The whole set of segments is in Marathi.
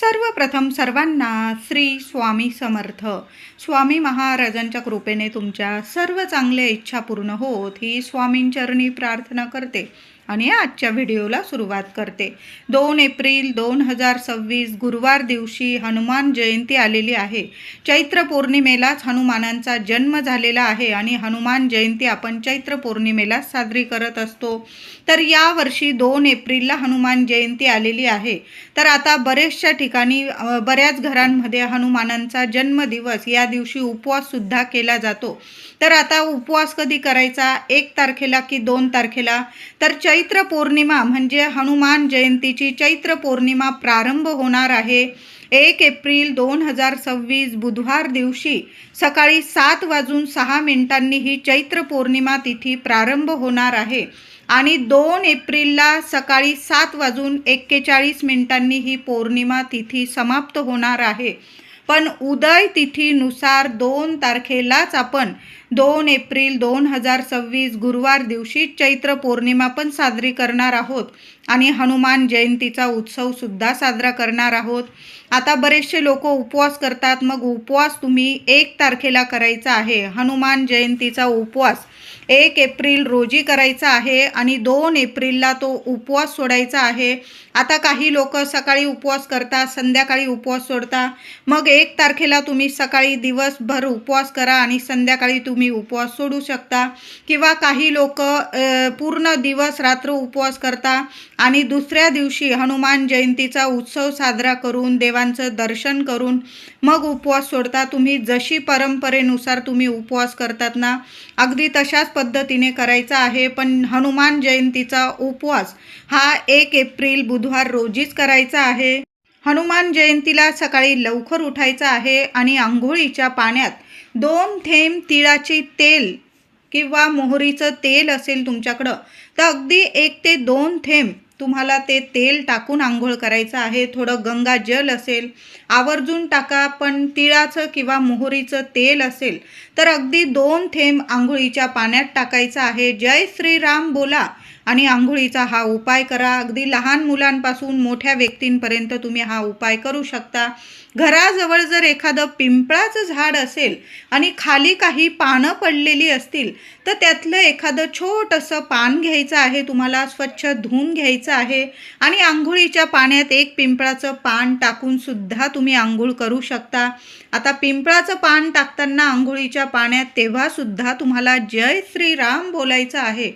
सर्वप्रथम सर्वांना श्री स्वामी समर्थ. स्वामी महाराजांच्या कृपेने तुमच्या सर्व चांगल्या इच्छा पूर्ण होत ही स्वामींचरणी प्रार्थना करते आणि आजच्या व्हिडिओला सुरुवात करते. 2 एप्रिल 2026 गुरुवार दिवशी हनुमान जयंती आलेली आहे. चैत्र पौर्णिमेलाच हनुमानांचा जन्म झालेला आहे आणि हनुमान जयंती आपण चैत्र पौर्णिमेला साजरी करत असतो. तर यावर्षी 2 एप्रिलला हनुमान जयंती आलेली आहे. तर आता बरेचशा ठिकाणी बऱ्याच घरांमध्ये हनुमानांचा जन्मदिवस या दिवशी उपवाससुद्धा केला जातो. तर आता उपवास कधी करायचा, 1 तारखेला की 2 तारखेला? तर चैत्र पौर्णिमा म्हणजे हनुमान जयंतीची चैत्र पौर्णिमा प्रारंभ होणार आहे 1 एप्रिल 2026 बुधवार दिवशी सकाळी 7:06 ही चैत्र पौर्णिमा तिथी प्रारंभ होणार आहे आणि 2 एप्रिलला सकाळी 7:41 ही पौर्णिमा तिथी समाप्त होणार आहे. पण उदय तिथीनुसार 2 तारखेलाच आपण 2 एप्रिल 2026 गुरुवार दिवशी चैत्र पौर्णिमा पण साजरी करणार आहोत आणि हनुमान जयंतीचा उत्सवसुद्धा साजरा करणार आहोत. आता बरेचसे लोक उपवास करतात. मग उपवास तुम्ही 1 तारखेला करायचा आहे. हनुमान जयंतीचा उपवास 1 एप्रिल रोजी करायचा आहे आणि 2 एप्रिलला तो उपवास सोडायचा आहे. आता काही लोक सकाळी उपवास करतात, संध्याकाळी उपवास सोडता. मग 1 तारखेला तुम्ही सकाळी दिवसभर उपवास करा आणि संध्याकाळी तुम्ही उपवास सोडू शकता. किंवा काही लोक पूर्ण दिवस रात्र उपवास करता आणि दुसऱ्या दिवशी हनुमान जयंतीचा उत्सव साजरा करून देवांचं दर्शन करून मग उपवास सोडता. तुम्ही जशी परंपरेनुसार तुम्ही उपवास करतात ना, अगदी तशाच पद्धतीने करायचा आहे. पण हनुमान जयंतीचा उपवास हा 1 एप्रिल बुधवार रोजीच करायचा आहे. हनुमान जयंतीला सकाळी लवकर उठायचं आहे आणि आंघोळीच्या पाण्यात 2 थेंब तिळाचे तेल किंवा मोहरीचं तेल असेल तुमच्याकडं तर अगदी 1 ते 2 थेंब तुम्हाला ते तेल टाकून आंघोळ करायचं आहे. थोडं गंगाजल असेल आवर्जून टाका, पण तिळाचं किंवा मोहरीचं तेल असेल तर अगदी 2 थेंब आंघोळीच्या पाण्यात टाकायचं आहे. जय श्रीराम बोला आणि आंघोळीचा हा उपाय करा. अगदी लहान मुलांपासून मोठ्या व्यक्तींपर्यंत तुम्ही हा उपाय करू शकता. घराजवळ जर एखादं पिंपळाचं झाड असेल आणि खाली काही पानं पडलेली असतील तर त्यातलं एखादं छोटंसं पान घ्यायचं आहे. तुम्हाला स्वच्छ धुवून घ्यायचं आहे आणि आंघोळीच्या पाण्यात 1 पिंपळाचं पान टाकून सुद्धा तुम्ही आंघोळ करू शकता. आता पिंपळाचं पान टाकताना आंघोळीच्या पाण्यात तेव्हा सुद्धा तुम्हाला जय श्रीराम बोलायचं आहे.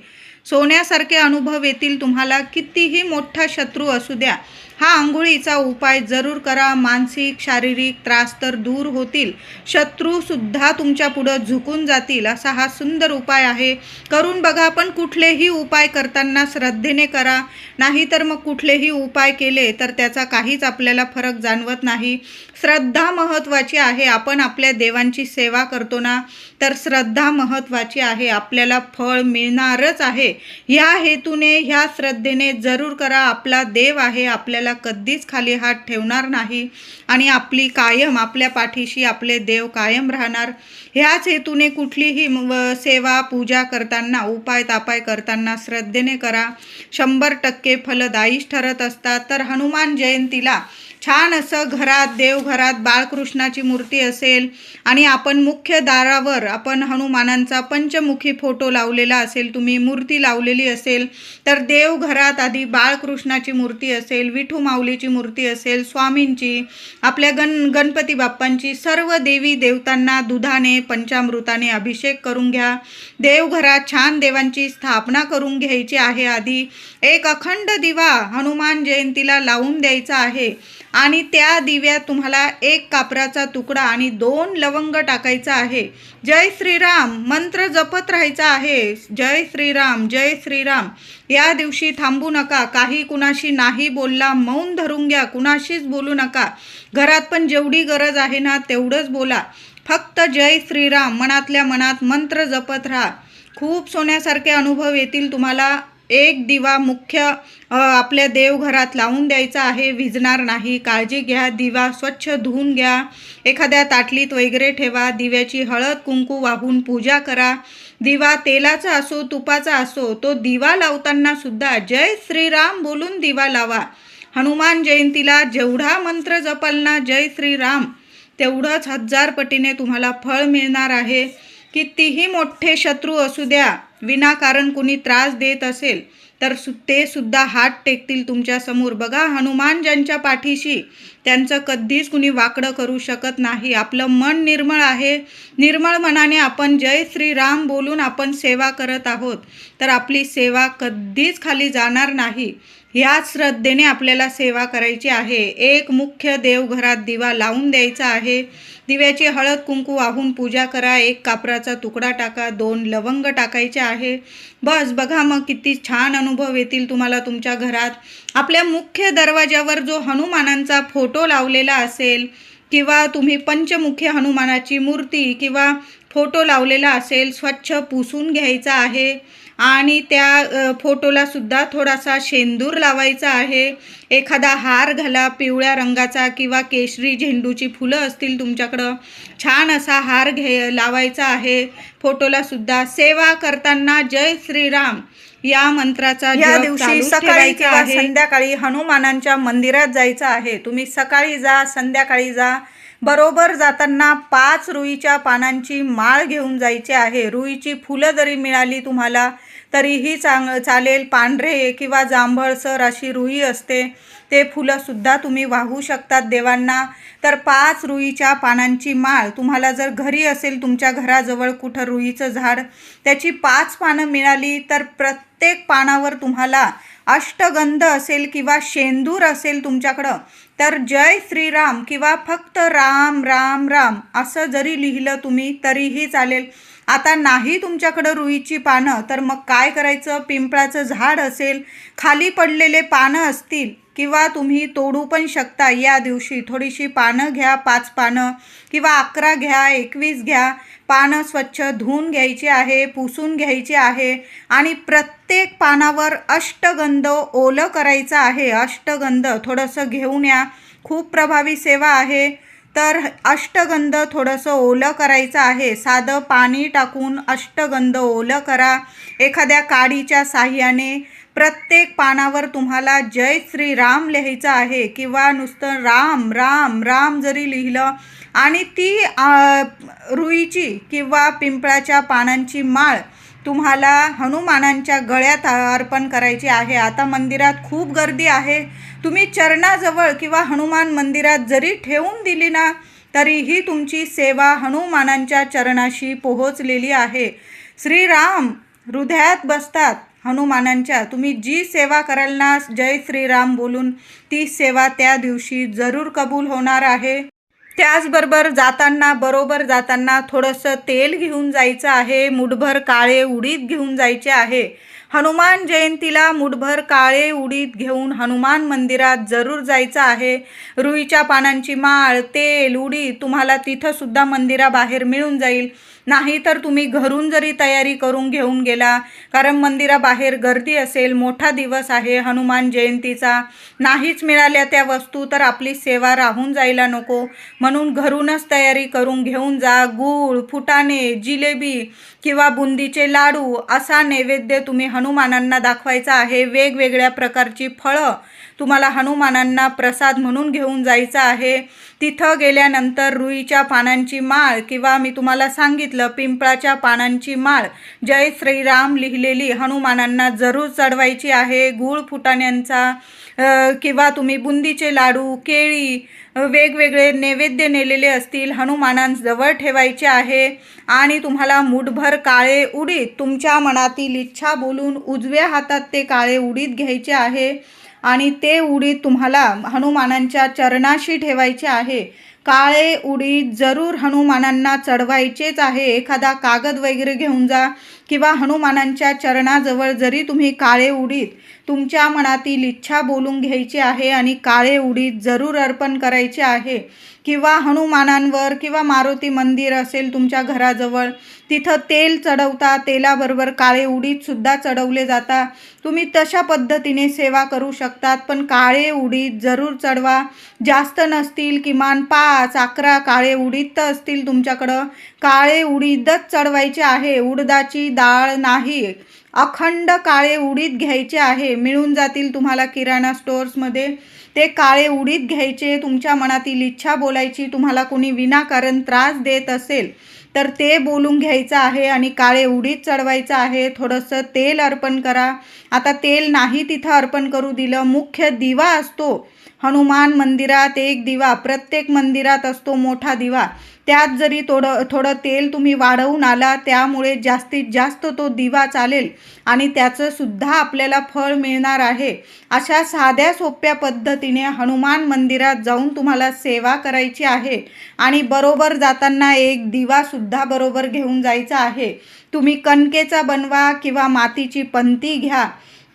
सोन्यासारखे अनुभव येतील तुम्हाला. कितीही मोठा शत्रू असू द्या, हा आंघोळीचा उपाय जरूर करा. मानसिक शारीरिक त्रास तर दूर होतील, शत्रूसुद्धा तुमच्या पुढं झुकून जातील असा हा सुंदर उपाय आहे. करून बघा. पण कुठलेही उपाय करताना श्रद्धेने करा, नाहीतर मग कुठलेही उपाय केले तर त्याचा काहीच आपल्याला फरक जाणवत नाही. श्रद्धा महत्त्वाची आहे. आपण आपल्या देवांची सेवा करतो ना, तर श्रद्धा महत्त्वाची आहे. आपल्याला फळ मिळणारच आहे. ह्या हेतूने ह्या श्रद्धेने जरूर करा. आपला देव आहे, आपल्याला कधीच खाली हात ठेवणार नाही आणि आपली कायम आपल्या पाठीशी आपले देव कायम राहणार. ह्याच हेतूने कुठलीही सेवा पूजा करताना उपाय तापाय करताना श्रद्धेने करा. 100% फलदायीच ठरत असतात. तर हनुमान जयंतीला छान असं घरात देवघरात बाळकृष्णाची मूर्ती असेल आणि आपण मुख्य दारावर आपण हनुमानांचा पंचमुखी फोटो लावलेला असेल, तुम्ही मूर्ती लावलेली असेल तर देवघरात आधी बाळकृष्णाची मूर्ती असेल, विठू माऊलीची मूर्ती असेल, स्वामींची, आपल्या गणपती बाप्पांची, सर्व देवी देवतांना दुधाने पंचामृताने अभिषेक करून घ्या. देवघरात छान देवांची स्थापना करून घ्यायची आहे. आधी 1 अखंड दिवा हनुमान जयंतीला लावून द्यायचा आहे आणि त्या दिव्यात तुम्हाला 1 कापराचा तुकडा आणि 2 लवंग टाकायचा आहे. जय श्रीराम मंत्र जपत राहायचा आहे. जय श्रीराम जय श्रीराम. या दिवशी थांबू नका. काही कुणाशी नाही बोलला, मौन धरून घ्या. कुणाशीच बोलू नका. घरात पण जेवढी गरज आहे ना तेवढंच बोला. फक्त जय श्रीराम मनातल्या मनात मंत्र जपत राहा. खूप सोन्यासारखे अनुभव येतील तुम्हाला. 1 दिवा मुख्य आपल्या देवघरात लावून द्यायचा आहे, विझणार नाही. काळजी घ्या. दिवा स्वच्छ धुवून घ्या. एखाद्या ताटलीत वगैरे ठेवा. दिव्याची हळद कुंकू वाहून पूजा करा. दिवा तेलाचा असो तुपाचा असो, तो दिवा लावताना सुद्धा जय श्रीराम बोलून दिवा लावा. हनुमान जयंतीला जेवढा मंत्र जपाल ना जय श्रीराम, तेवढंच 1000 पटीने तुम्हाला फळ मिळणार आहे. कितीही मोठे शत्रू असू द्या, विनाकारण कुणी त्रास देत असेल तर ते सुद्धा हात टेकतील तुमच्या समोर. बघा, हनुमान ज्यांच्या पाठीशी, त्यांचं कधीच कुणी वाकडं करू शकत नाही. आपलं मन निर्मळ आहे, निर्मळ मनाने आपण जय श्रीराम बोलून आपण सेवा करत आहोत, तर आपली सेवा कधीच खाली जाणार नाही. ह्याच श्रद्धेने आपल्याला सेवा करायची आहे. एक मुख्य देवघरात दिवा लावून द्यायचा आहे. दिव्याची हळद कुंकू वाहून पूजा करा. 1 कापराचा तुकडा टाका, 2 लवंग टाकायचे आहे. बस बघा, मग किती छान अनुभव येतील तुम्हाला तुमच्या घरात. आपल्या मुख्य दरवाजावर जो हनुमानांचा फोटो लावलेला असेल किंवा तुम्ही पंचमुखी हनुमानाची मूर्ती किंवा फोटो लावलेला असेल, स्वच्छ पुसून घ्यायचा आहे आणि त्या फोटोला सुद्धा थोडासा शेंदूर लावायचा आहे. एखादा हार घाला, पिवळ्या रंगाचा किंवा केशरी झेंडूची फुलं असतील तुमच्याकडं, छान असा हार लावायचा आहे. फोटोला सुद्धा सेवा करताना जय श्रीराम या मंत्राचा या दिवशी सकाळी किंवा संध्याकाळी हनुमानांच्या मंदिरात जायचं आहे. तुम्ही सकाळी जा, संध्याकाळी जा. बरोबर जाताना 5 रुईच्या पानांची माळ घेऊन जायची आहे. रुईची फुलं जरी मिळाली तुम्हाला तरीही चालेल. पांढरे किंवा जांभळसर अशी रुई असते, ते फुलंसुद्धा तुम्ही वाहू शकतात देवांना. तर 5 रुईच्या पानांची माळ तुम्हाला जर घरी असेल, तुमच्या घराजवळ कुठं रुईचं झाड, त्याची 5 पानं मिळाली तर प्रत्येक पानावर तुम्हाला अष्टगंध असेल किंवा शेंदूर असेल तुमच्याकडं, तर जय श्रीराम किंवा फक्त राम राम राम असं जरी लिहिलं तुम्ही तरीही चालेल. आता नाही तुमच्याकडं रुईची पानं, तर मग काय करायचं, पिंपळाचं झाड असेल, खाली पडलेले पानं असतील किंवा तुम्ही तोडू पण शकता. या दिवशी थोडीशी पानं घ्या, 5 पानं किंवा 11 घ्या, 21 घ्या. पानं स्वच्छ धुवून घ्यायची आहे, पुसून घ्यायची आहे आणि प्रत्येक पानावर अष्टगंध ओलं करायचं आहे. अष्टगंध थोडंसं घेऊन या, खूप प्रभावी सेवा आहे. तर अष्टगंध थोडंसं ओलं करायचं आहे. साधं पाणी टाकून अष्टगंध ओलं करा. एखाद्या काडीच्या साह्याने प्रत्येक पानावर तुम्हाला जय श्रीराम लिहायचं आहे किंवा नुसतं राम राम राम जरी लिहिलं आणि ती रुईची किंवा पिंपळाच्या पानांची माळ तुम्हाला हनुमानांच्या गळ्यात अर्पण करायची आहे. आता मंदिरात खूप गर्दी आहे, तुम्ही चरणाजवळ किंवा हनुमान मंदिरात जरी ठेवून दिली ना तरीही तुमची सेवा हनुमानांच्या चरणाशी पोहोचलेली आहे. श्रीराम हृदयात बसतात हनुमानांच्या. तुम्ही जी सेवा कराल ना जय श्रीराम बोलून, ती सेवा त्या दिवशी जरूर कबूल होणार आहे. त्याचबरोबर बरोबर जाताना थोडंसं तेल घेऊन जायचं आहे. मुठभर काळे उडीद घेऊन जायचे आहे. हनुमान जयंतीला मुठभर काळे उडीद घेऊन हनुमान मंदिरात जरूर जायचं आहे. रुईच्या पानांची माळ, तेल, उडीद तुम्हाला तिथंसुद्धा मंदिराबाहेर मिळून जाईल. नाहीतर तुम्ही घरून जरी तयारी करून घेऊन गेला, कारण मंदिराबाहेर गर्दी असेल, मोठा दिवस आहे हनुमान जयंतीचा, नाहीच मिळाल्या त्या वस्तू तर आपली सेवा राहून जायला नको. म्हणून घरूनच तयारी करून घेऊन जा. गूळ, फुटाणे, जिलेबी किंवा बुंदीचे लाडू असा नैवेद्य तुम्ही हनुमानांना दाखवायचा आहे. वेगवेगळ्या प्रकारची फळं तुम्हाला हनुमानांना प्रसाद म्हणून घेऊन जायचं आहे. तिथं गेल्यानंतर रुईच्या पानांची माळ किंवा मी तुम्हाला सांगितलं पिंपळाच्या पानांची माळ जय श्रीराम लिहिलेली हनुमानांना जरूर चढवायची आहे. गूळ, फुटाण्यांचा किंवा तुम्ही बुंदीचे लाडू, केळी, वेगवेगळे नैवेद्य नेलेले असतील हनुमानांजवळ ठेवायचे आहे. आणि तुम्हाला मुठभर काळे उडीद तुमच्या मनातील इच्छा बोलून उजव्या हातात ते काळे उडीद घ्यायचे आहे आणि ते उडीद तुम्हाला हनुमानांच्या चरणाशी ठेवायचे आहे. काळे उडीद जरूर हनुमानांना चढवायचेच आहे. एखादा कागद वगैरे घेऊन जा किंवा हनुमानांच्या चरणाजवळ जरी तुम्ही काळे उडीद तुमच्या मनातील इच्छा बोलून घ्यायची आहे आणि काळे उडीद जरूर अर्पण करायचे आहे. किंवा हनुमानांवर किंवा मारुती मंदिर असेल तुमच्या घराजवळ, तिथं तेल चढवता, तेलाबरोबर काळे उडीदसुद्धा चढवले जातात. तुम्ही तशा पद्धतीने सेवा करू शकतात, पण काळे उडीद जरूर चढवा. जास्त नसतील, किमान 5-11 काळे उडीद तर असतील तुमच्याकडं, काळे उडीदच चढवायचे आहे. उडदाची डाळ नाही, अखंड काळे उडीद घ्यायचे आहे. मिळून जातील तुम्हाला किराणा स्टोअर्समध्ये. ते काळे उडीद घ्यायचे. तुमच्या मनातील इच्छा बोलायची. तुम्हाला कोणी विनाकारण त्रास देत असेल तर ते बोलून घ्यायचं आहे आणि काळे उडीद चढवायचं आहे. थोडंसं तेल अर्पण करा. आता तेल नाही तिथं अर्पण करू दिलं, मुख्य दिवा असतो हनुमान मंदिरात, एक दिवा प्रत्येक मंदिरात असतो, मोठा दिवा. त्यात जरी थोडं तेल तुम्ही वाढवून आला, त्यामुळे जास्तीत जास्त तो दिवा चालेल आणि त्याचं सुद्धा आपल्याला फळ मिळणार आहे. अशा साध्या सोप्या पद्धतीने हनुमान मंदिरात जाऊन तुम्हाला सेवा करायची आहे आणि बरोबर जाताना एक दिवा सुद्धा बरोबर घेऊन जायचा आहे. तुम्ही कणकेचा बनवा किंवा मातीची पंती घ्या,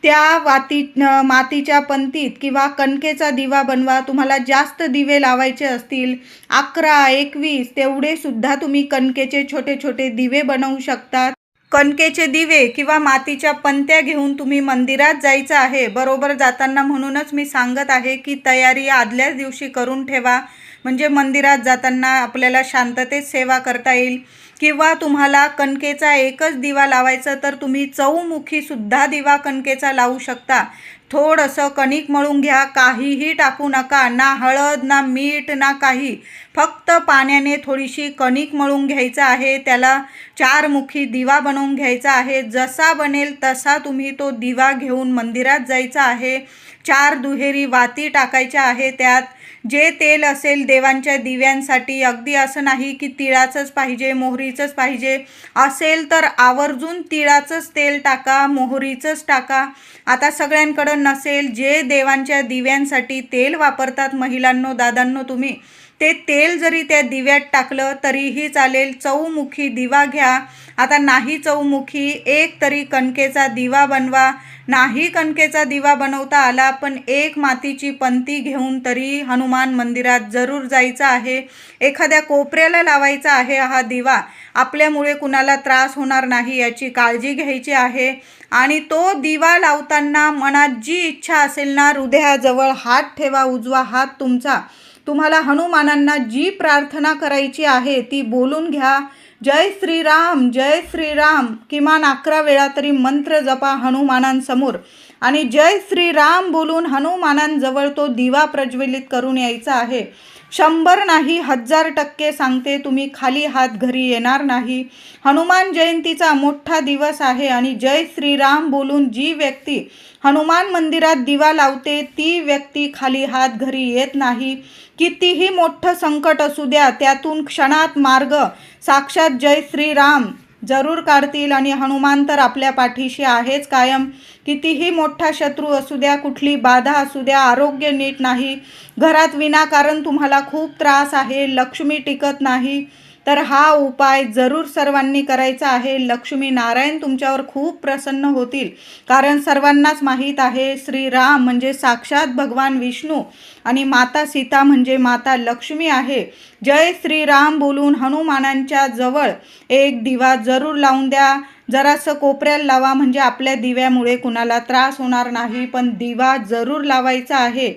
त्या मातीच्या पंतीत किंवा कणकेचा दिवा बनवा. तुम्हाला जास्त दिवे लावायचे असतील 11, 21 तेवढे सुद्धा तुम्ही कणकेचे छोटे छोटे दिवे बनवू शकतात. कणकेचे दिवे किंवा मातीच्या पंत्या घेऊन तुम्ही मंदिरात जायचं आहे बरोबर जाताना. म्हणूनच मी सांगत आहे की तयारी आदल्याच दिवशी करून ठेवा, म्हणजे मंदिरात जाताना आपल्याला शांततेत सेवा करता येईल. किंवा तुम्हाला कणकेचा एकच दिवा लावायचा तर तुम्ही चौमुखीसुद्धा दिवा कणकेचा लावू शकता. थोडंसं कणिक मळून घ्या, काहीही टाकू नका, ना हळद ना मीठ ना काही, फक्त पाण्याने थोडीशी कणिक मळून घ्यायचं आहे. त्याला 4 मुखी दिवा बनवून घ्यायचा आहे. जसा बनेल तसा तुम्ही तो दिवा घेऊन मंदिरात जायचा आहे. 4 दुहेरी वाती टाकायच्या आहे. त्यात जे तेल असेल देवांच्या दिव्यांसाठी, अगदी असं नाही की तिळाचंच पाहिजे, मोहरीचंच पाहिजे, असेल तर आवर्जून तिळाचंच तेल टाका, मोहरीचंच टाका. आता सगळ्यांकडं नसेल, जे देवांच्या दिव्यांसाठी तेल वापरतात महिलांनो, दादांनो, तुम्ही ते तेल जरी त्या दिव्यात टाकलं तरीही चालेल. चौमुखी दिवा घ्या. आता नाही चौमुखी, एक तरी कणकेचा दिवा बनवा. नाही कणकेचा दिवा बनवता आला पण एक मातीची पंती घेऊन तरी हनुमान मंदिरात जरूर जायचं आहे. एखाद्या कोपऱ्याला लावायचा आहे हा दिवा. आपल्यामुळे कुणाला त्रास होणार नाही याची काळजी घ्यायची आहे. आणि तो दिवा लावताना मनात जी इच्छा असेल ना, हृदयाजवळ हात ठेवा, उजवा हात तुमचा. तुम्हाला हनुमानांना जी प्रार्थना करायची आहे ती बोलून घ्या. जय श्रीराम, जय श्रीराम किमान 11 वेळा तरी मंत्र जपा हनुमानांसमोर आणि जय श्रीराम बोलून हनुमानांजवळ तो दिवा प्रज्वलित करून यायचा आहे. 100 नाही 1000% सांगते, तुम्ही खाली हात घरी येणार नाही. हनुमान जयंतीचा मोठा दिवस आहे आणि जय श्रीराम बोलून जी व्यक्ती हनुमान मंदिरात दिवा लावते ती व्यक्ती खाली हात घरी येत नाही. कितीही मोठं संकट असू द्या, त्यातून क्षणात मार्ग साक्षात जय श्रीराम जरूर काढतील आणि हनुमान तर आपल्या पाठीशी आहेच कायम. कितीही मोठा शत्रू असू द्या, कुठली बाधा असू द्या, आरोग्य नीट नाही, घरात विनाकारण तुम्हाला खूप त्रास आहे, लक्ष्मी टिकत नाही, तर हा उपाय जरूर सर्वांनी करायचा आहे. लक्ष्मी नारायण तुमच्यावर खूप प्रसन्न होतील. कारण सर्वांनाच माहीत आहे श्रीराम म्हणजे साक्षात भगवान विष्णू आणि माता सीता म्हणजे माता लक्ष्मी आहे. जय श्रीराम बोलून हनुमानांच्या जवळ एक दिवा जरूर लावून द्या. जरासं कोपऱ्याला लावा, म्हणजे आपल्या दिव्यामुळे कुणाला त्रास होणार नाही, पण दिवा जरूर लावायचा आहे.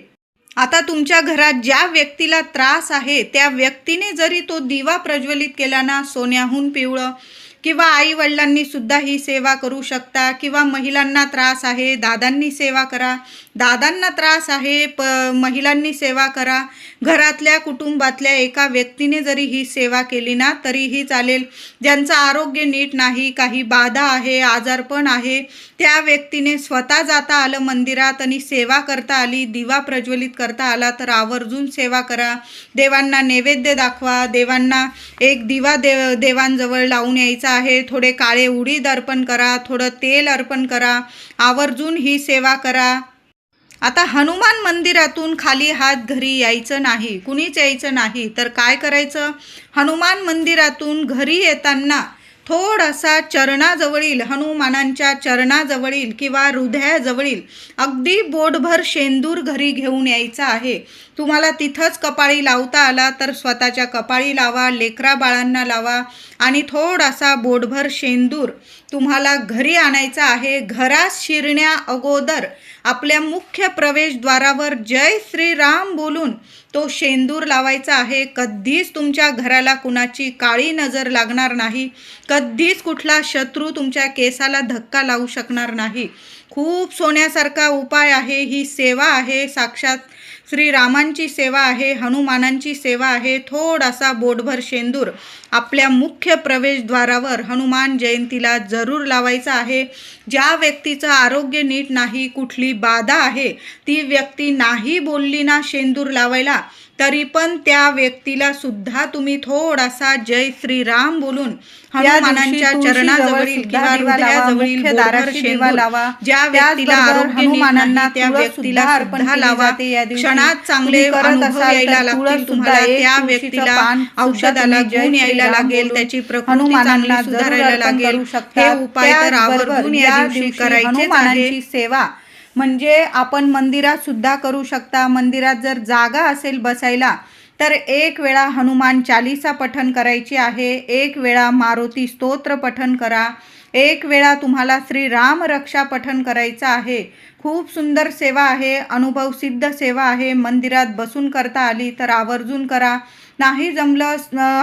आता तुमच्या घरात ज्या व्यक्तीला त्रास आहे त्या व्यक्तीने जरी तो दिवा प्रज्वलित केला ना, सोन्याहून पिवळं, किंवा आई वडिलांनी सुद्धा ही सेवा करू शकता. किंवा महिलांना त्रास आहे, दादांनी सेवा करा. दादांना त्रास आहे, महिलांनी सेवा करा. घरातल्या कुटुंबातल्या एका व्यक्तीने जरी ही सेवा केली ना तरीही चालेल. ज्यांचं आरोग्य नीट नाही, काही बाधा आहे, आजारपण आहे, त्या व्यक्तीने स्वतः जाता आलं मंदिरात आणि सेवा करता आली, दिवा प्रज्वलित करता आला तर आवर्जून सेवा करा. देवांना नैवेद्य दाखवा. देवांना एक दिवा देवांजवळ लावून यायचा आहे. थोडे काळे उडीद अर्पण करा, थोडं तेल अर्पण करा. आवर्जून ही सेवा करा. आता हनुमान मंदिरातून खाली हात घरी यायचं नाही, कुणीच यायचं नाही. तर काय करायचं, हनुमान मंदिरातून घरी येताना थोडासा चरणाजवळील, हनुमानांच्या चरणाजवळील किंवा हृदयाजवळील अगदी बोटभर शेंदूर घरी घेऊन यायचा आहे. तुम्हाला तिथंच कपाळी लावता आला तर स्वतःच्या कपाळी लावा, लेकरा बाळांना लावा आणि थोडासा बोटभर शेंदूर तुम्हाला घरी आणायचा आहे. घरात शिरण्या अगोदर आपल्या मुख्य प्रवेशद्वारावर जय श्रीराम बोलून तो शेंदूर लावायचा आहे. कधीच तुमच्या घराला कुणाची काळी नजर लागणार नाही. कधीच कुठला शत्रू तुमच्या केसाला धक्का लावू शकणार नाही. खूप सोन्यासारखा उपाय आहे. ही सेवा आहे, साक्षात श्रीरामांची सेवा आहे, हनुमानांची सेवा आहे. थोडासा बोटभर शेंदूर आपल्या मुख्य प्रवेशद्वारावर हनुमान जयंतीला जरूर लावायचा आहे. ज्या व्यक्तीचं आरोग्य नीट नाही, कुठली बाधा आहे, ती व्यक्ती नाही बोलली ना शेंदूर लावायला, तरी पण त्या व्यक्तीला सुद्धा तुम्ही थोडासा जय श्रीराम बोलून हनुमानांच्या चरणाजवळील किंवा हृदयाजवळील बोटभर शेंदूर लावा. ज्या व्यक्तीला आरोग्य नीट नाही, त्या व्यक्तीला सुद्धा लावा. क्षणात चांगले अनुभव यायला लागतील तुम्हाला. त्या व्यक्तीला औषधाला गुण यायला लागेल, त्याची प्रकृती चांगली सुधारायला लागेल. हे उपाय तर आवर्जून या दिवशी करायचेच आहे. सेवा म्हणजे आपण मंदिरात सुद्धा करू शकता. मंदिरात जर जागा असेल बसायला तर एक वेळा हनुमान चालीसा पठण करायची आहे, एक वेळा मारुती स्तोत्र पठण करा, एक वेळा तुम्हाला श्रीराम रक्षा पठण करायचं आहे. खूप सुंदर सेवा आहे, अनुभव सिद्ध सेवा आहे. मंदिरात बसून करता आली तर आवर्जून करा. नाही जमलं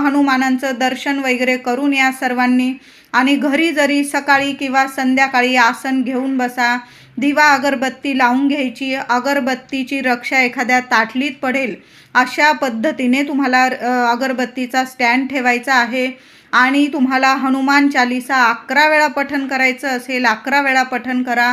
हनुमानांचं दर्शन वगैरे करून या सर्वांनी. आणि घरी जरी सकाळी किंवा संध्याकाळी आसन घेऊन बसा, दिवा अगरबत्ती लावून घ्यायची. अगरबत्तीची रक्षा एखाद्या ताटलीत पडेल अशा पद्धतीने तुम्हाला अगरबत्तीचा स्टँड ठेवायचा आहे. आणि तुम्हाला हनुमान चालीसा 11 वेळा पठण करायचं असेल 11 वेळा पठण करा.